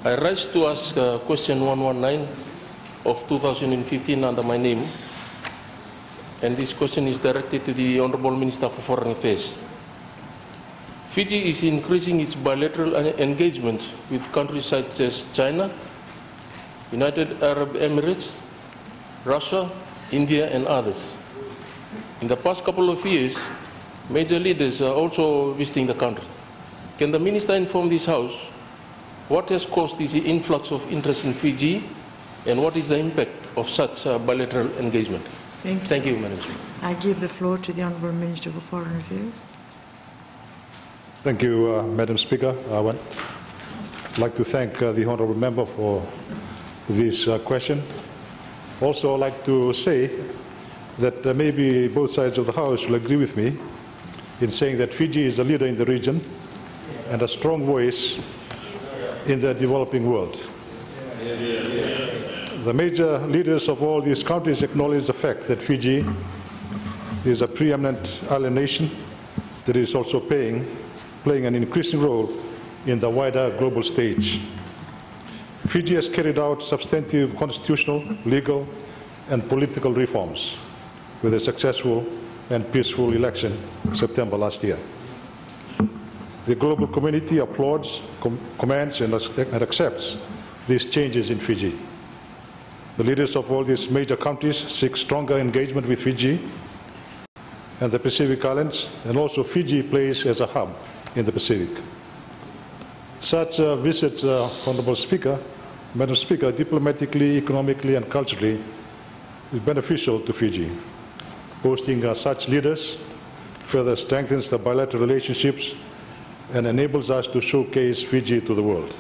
I rise to ask question 119 of 2015 under my name, and this question is directed to the Honorable Minister for Foreign Affairs. Fiji is increasing its bilateral engagement with countries such as China, United Arab Emirates, Russia, India, and others. In the past couple of years, major leaders are also visiting the country. Can the Minister inform this House what has caused this influx of interest in Fiji and what is the impact of such bilateral engagement? Thank you, Madam Speaker. I give the floor to the Honourable Minister for Foreign Affairs. Thank you, Madam Speaker. I would like to thank the Honourable Member for this question. Also, I'd like to say that maybe both sides of the House will agree with me in saying that Fiji is a leader in the region and a strong voice in the developing world. The major leaders of all these countries acknowledge the fact that Fiji is a preeminent island nation that is also playing an increasing role in the wider global stage. Fiji has carried out substantive constitutional, legal, and political reforms with a successful and peaceful election in September last year. The global community applauds, commends, and accepts these changes in Fiji. The leaders of all these major countries seek stronger engagement with Fiji and the Pacific Islands, and also Fiji plays as a hub in the Pacific. Such visits, Honourable Speaker, Madam Speaker, diplomatically, economically, and culturally is beneficial to Fiji. Hosting such leaders further strengthens the bilateral relationships and enables us to showcase Fiji to the world.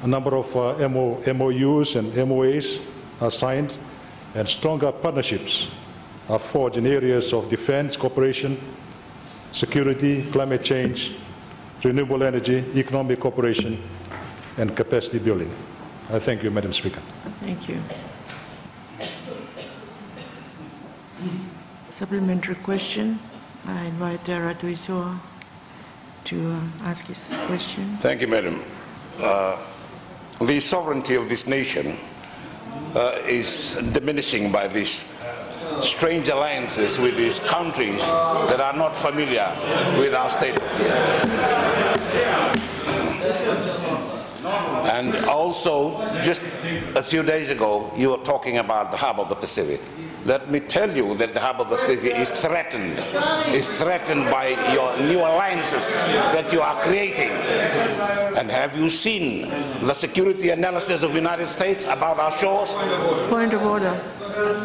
A number of MOUs and MOAs are signed, and stronger partnerships are forged in areas of defense cooperation, security, climate change, renewable energy, economic cooperation, and capacity building. I thank you, Madam Speaker. Thank you. Supplementary question. I invite Ratu Inoke to ask his question. Thank you, Madam. The sovereignty of this nation is diminishing by these strange alliances with these countries that are not familiar with our status here. And also, just a few days ago, you were talking about the hub of the Pacific. Let me tell you that the hub of the Pacific is threatened by your new alliances that you are creating. And have you seen the security analysis of the United States about our shores? Point of order.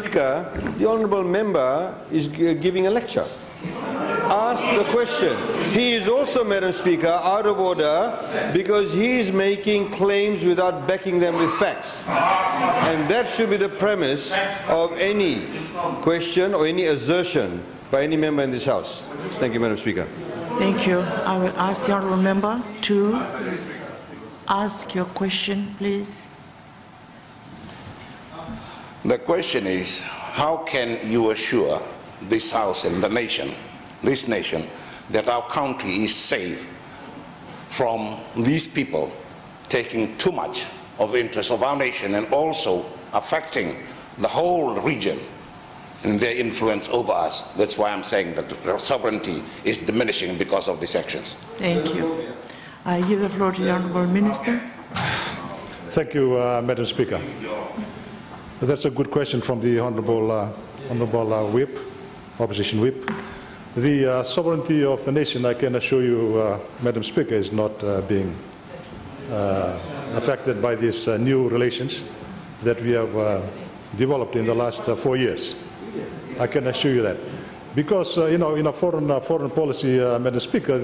Speaker, the honourable member is giving a lecture. Ask the question. He is also, Madam Speaker, out of order because he is making claims without backing them with facts. And that should be the premise of any question or any assertion by any member in this House. Thank you, Madam Speaker. Thank you. I will ask the honourable member to ask your question, please. The question is, how can you assure this House and the nation, this nation, that our country is safe from these people taking too much of the interest of our nation and also affecting the whole region and their influence over us? That's why I'm saying that the sovereignty is diminishing because of these actions. Thank you. I give the floor to the Honourable Minister. Thank you, Madam Speaker. That's a good question from the Honourable Whip, Opposition Whip. The sovereignty of the nation, I can assure you, Madam Speaker, is not being affected by these new relations that we have developed in the last 4 years. I can assure you that. Because, you know, in a foreign policy, Madam Speaker,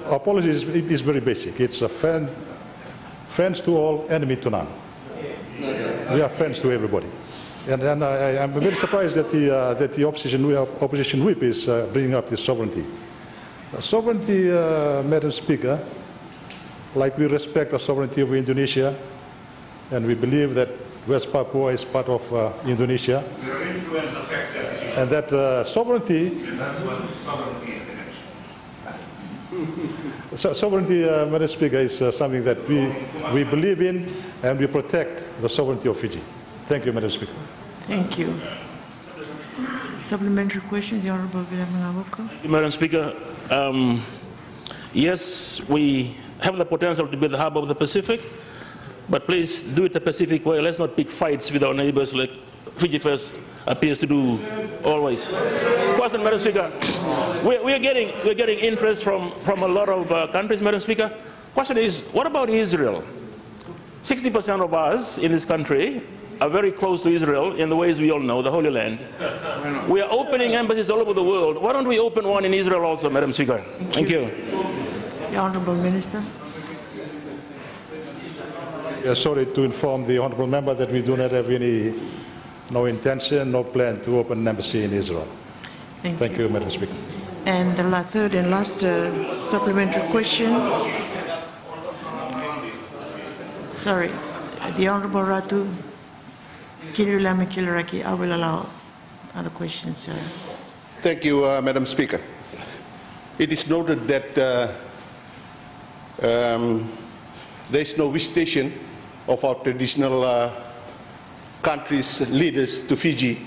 our policy is very basic. It's a friends to all, enemy to none. We are friends to everybody. And I'm very surprised that the opposition whip is bringing up this sovereignty. Sovereignty, Madam Speaker, like we respect the sovereignty of Indonesia, and we believe that West Papua is part of Indonesia. Your influence affects that. And that sovereignty. That's what sovereignty is. So, sovereignty, Madam Speaker, is something that we believe in, and we protect the sovereignty of Fiji. Thank you, Madam Speaker. Thank you. Supplementary question, the Honourable William Ngawoko. Thank you, Madam Speaker. Yes, we have the potential to be the hub of the Pacific, but please do it the Pacific way. Let's not pick fights with our neighbors like Fiji First appears to do always. Question, Madam Speaker. We're getting interest from a lot of countries, Madam Speaker. Question is, what about Israel? 60% of us in this country are very close to Israel in the ways we all know, the Holy Land. We are opening embassies all over the world. Why don't we open one in Israel also, Madam Speaker? Thank you. The Honourable Minister. Sorry to inform the Honourable Member that we do not have no intention, no plan to open an embassy in Israel. Thank you, Madam Speaker. And the third and last supplementary question. Sorry, the Honourable Ratu Inoke, I will allow other questions, sir. Thank you, Madam Speaker. It is noted that there is no visitation of our traditional countries' leaders to Fiji.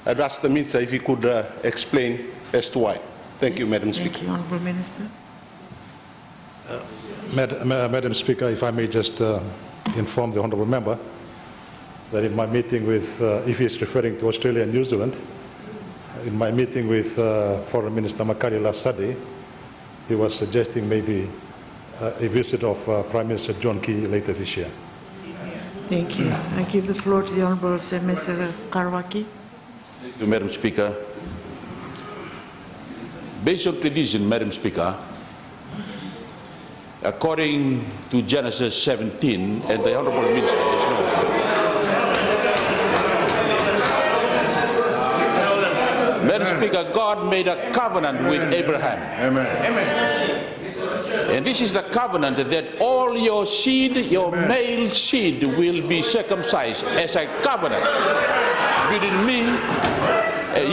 I'd ask the Minister if he could explain as to why. Thank you, Madam Speaker. Thank you, Honourable Minister. Madam Speaker, if I may just inform the Honourable Member that in my meeting with, if he is referring to Australia and New Zealand, in my meeting with Foreign Minister Makari last Saturday, he was suggesting maybe a visit of Prime Minister John Key later this year. Thank you. I give the floor to the Honourable Mr. Karwaki. Thank you, Madam Speaker. Based on tradition, Madam Speaker, according to Genesis 17, and the Honourable Minister is known as well. Madam Speaker, God made a covenant with Abraham. Amen. Amen. And this is the covenant that all your seed, your male seed, will be circumcised as a covenant between me,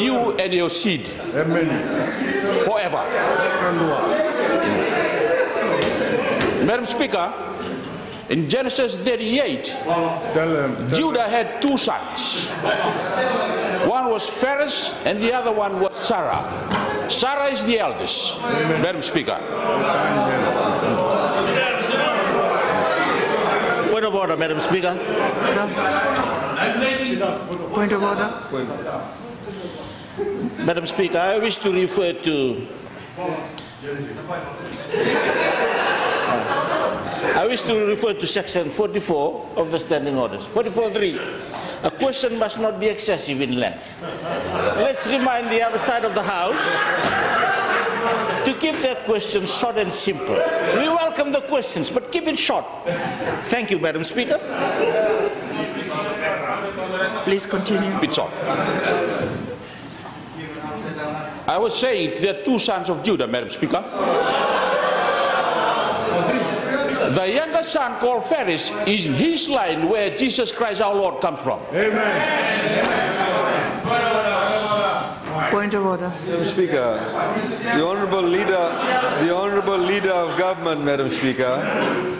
you and your seed. Amen. Forever. Madam Speaker, in Genesis 38, Judah had two sons. One was Phares and the other one was Sarah. Sarah is the eldest, Madam Speaker. Point of order, Madam Speaker. Point of order. Madam Speaker, I wish to refer to section 44 of the standing orders. 44.3. A question must not be excessive in length. Let's remind the other side of the House to keep their questions short and simple. We welcome the questions, but keep it short. Thank you, Madam Speaker. Please continue. Keep it short. I was saying there are two sons of Judah, Madam Speaker. The younger son, called Phares, is in his line where Jesus Christ our Lord comes from. Amen. Point of order. Madam Speaker, the Honourable Leader of Government, Madam Speaker,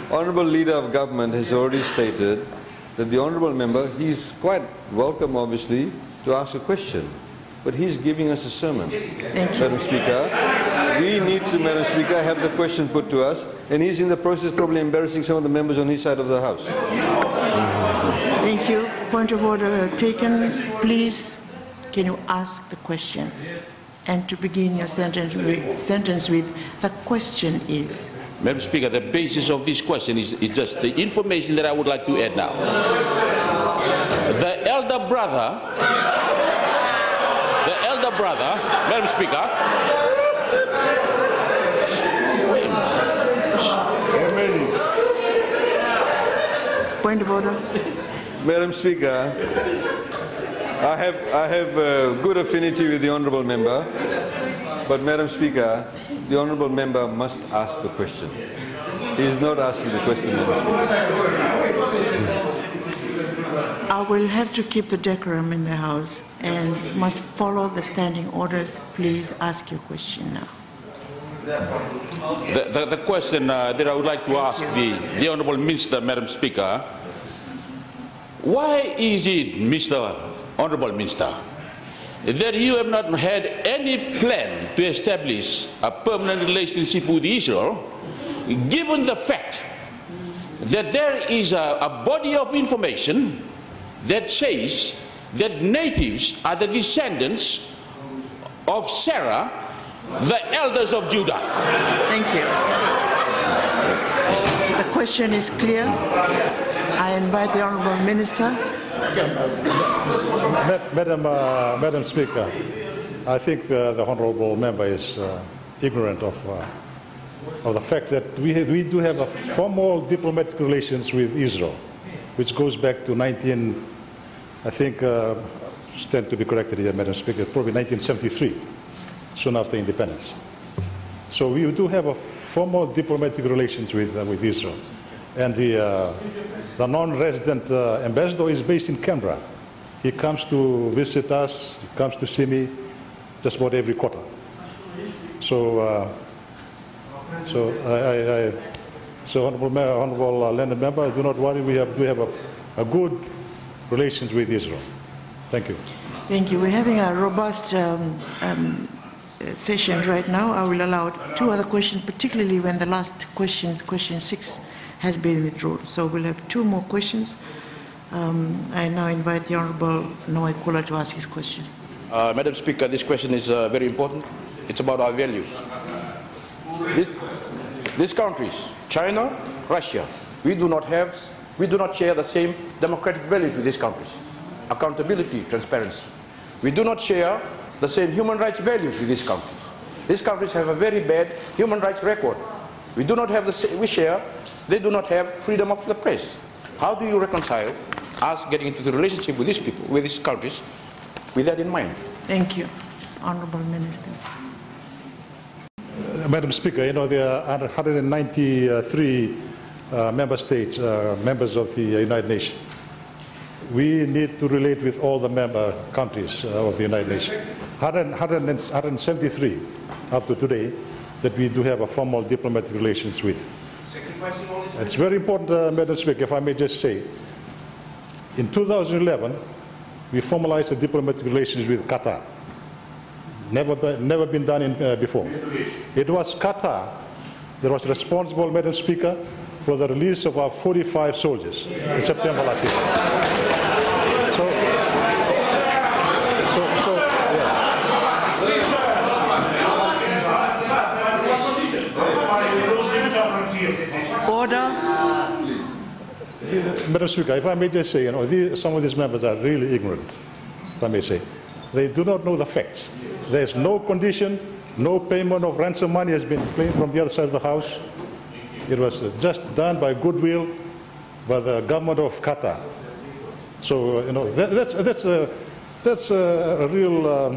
Honourable Leader of Government has already stated that the Honourable Member, he's quite welcome, obviously, to ask a question. But he's giving us a sermon. Madam Speaker, we need to, Madam Speaker, have the question put to us, and he's in the process probably embarrassing some of the members on his side of the House. Thank you. Point of order taken. Please, can you ask the question? And to begin your sentence with, the question is. Madam Speaker, the basis of this question is just the information that I would like to add now. The elder brother, Madam Speaker, Point of order. Madam Speaker, I have a good affinity with the Honourable Member, but Madam Speaker, the Honourable Member must ask the question. He is not asking the question, Madam Speaker. I will have to keep the decorum in the House and must follow the standing orders. Please ask your question now. The question that I would like to ask the Honourable Minister, Madam Speaker, why is it, Mr. Honourable Minister, that you have not had any plan to establish a permanent relationship with Israel, given the fact that there is a body of information that says that natives are the descendants of Sarah, the elders of Judah? Thank you. The question is clear. I invite the Honourable Minister. Madam Speaker, I think the Honourable Member is ignorant of the fact that we do have a formal diplomatic relations with Israel, which goes back to I think, stand to be corrected here, Madam Speaker, probably 1973, soon after independence. So we do have a formal diplomatic relations with Israel. And the non-resident ambassador is based in Canberra. He comes to visit us, he comes to see me just about every quarter. So, Honourable Landed Member, do not worry, we have a good relations with Israel. Thank you. Thank you. We're having a robust session right now. I will allow two other questions, particularly when the last question, question 6, has been withdrawn. So we'll have two more questions. I now invite the Honourable Inoke Kubuabola to ask his question. Madam Speaker, this question is very important. It's about our values. These countries, China, Russia, we do not share the same democratic values with these countries. Accountability, transparency. We do not share the same human rights values with these countries. These countries have a very bad human rights record. We do not have the same, they do not have freedom of the press. How do you reconcile us getting into the relationship with these people, with these countries, with that in mind? Thank you. Honourable Minister. Madam Speaker, you know, there are 193 member states, members of the United Nations. We need to relate with all the member countries of the United Nations. 173 up to today that we do have a formal diplomatic relations with. It's very important, Madam Speaker, if I may just say, in 2011, we formalized a diplomatic relations with Qatar. Never been done before. It was Qatar that was responsible, Madam Speaker, for the release of our 45 soldiers in September last year. Order. Madam Speaker, if I may just say, you know, some of these members are really ignorant, if I may say. They do not know the facts. There is no condition, no payment of ransom money has been claimed from the other side of the House. It was just done by goodwill by the government of Qatar. So, you know, that's a real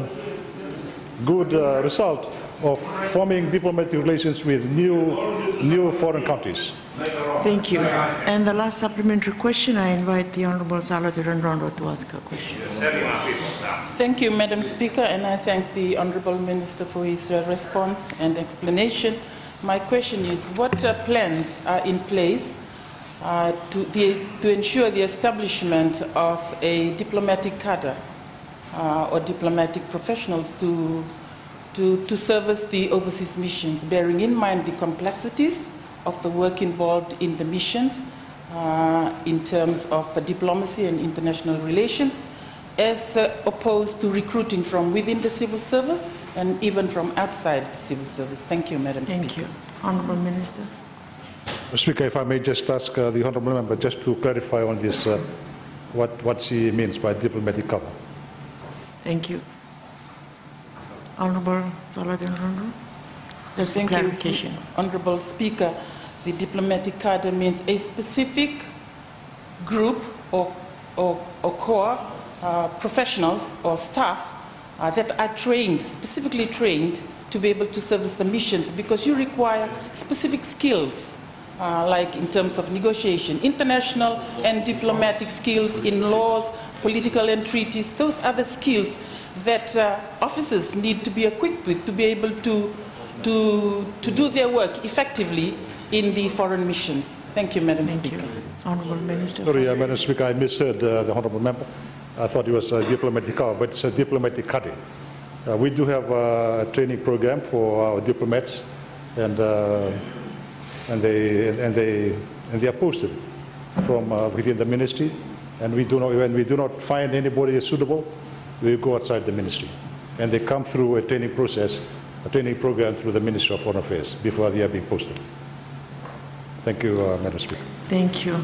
good result of forming diplomatic relations with new foreign countries. Thank you. And the last supplementary question, I invite the Honourable Ratu Inoke to ask a question. Thank you, Madam Speaker, and I thank the Honourable Minister for his response and explanation. My question is, what plans are in place to ensure the establishment of a diplomatic cadre or diplomatic professionals to service the overseas missions, bearing in mind the complexities of the work involved in the missions in terms of diplomacy and international relations, as opposed to recruiting from within the civil service and even from outside the civil service. Thank you, Madam Speaker. Thank you. Honourable Minister. Mr. Speaker, if I may just ask the Honourable Member just to clarify on this, what she means by diplomatic cover. Thank you. Honourable Ratu Inoke. Just for Thank clarification. you, Honourable Speaker. The diplomatic cadre means a specific group or core professionals or staff that are trained, specifically trained, to be able to service the missions, because you require specific skills, like in terms of negotiation, international and diplomatic skills in laws, political and treaties. Those are the skills that officers need to be equipped with to be able to to do their work effectively in the foreign missions? Thank you, Madam Speaker. Honourable Minister. Sorry, Madam Speaker, I misheard the Honourable Member. I thought it was a diplomatic corps, but it's a diplomatic cadre. We do have a training program for our diplomats, and they are posted from within the ministry. And we do not, when we do not find anybody suitable, we go outside the ministry, and they come through a training process, a training program through the Ministry of Foreign Affairs before they are being posted. Thank you, Madam Speaker. Thank you.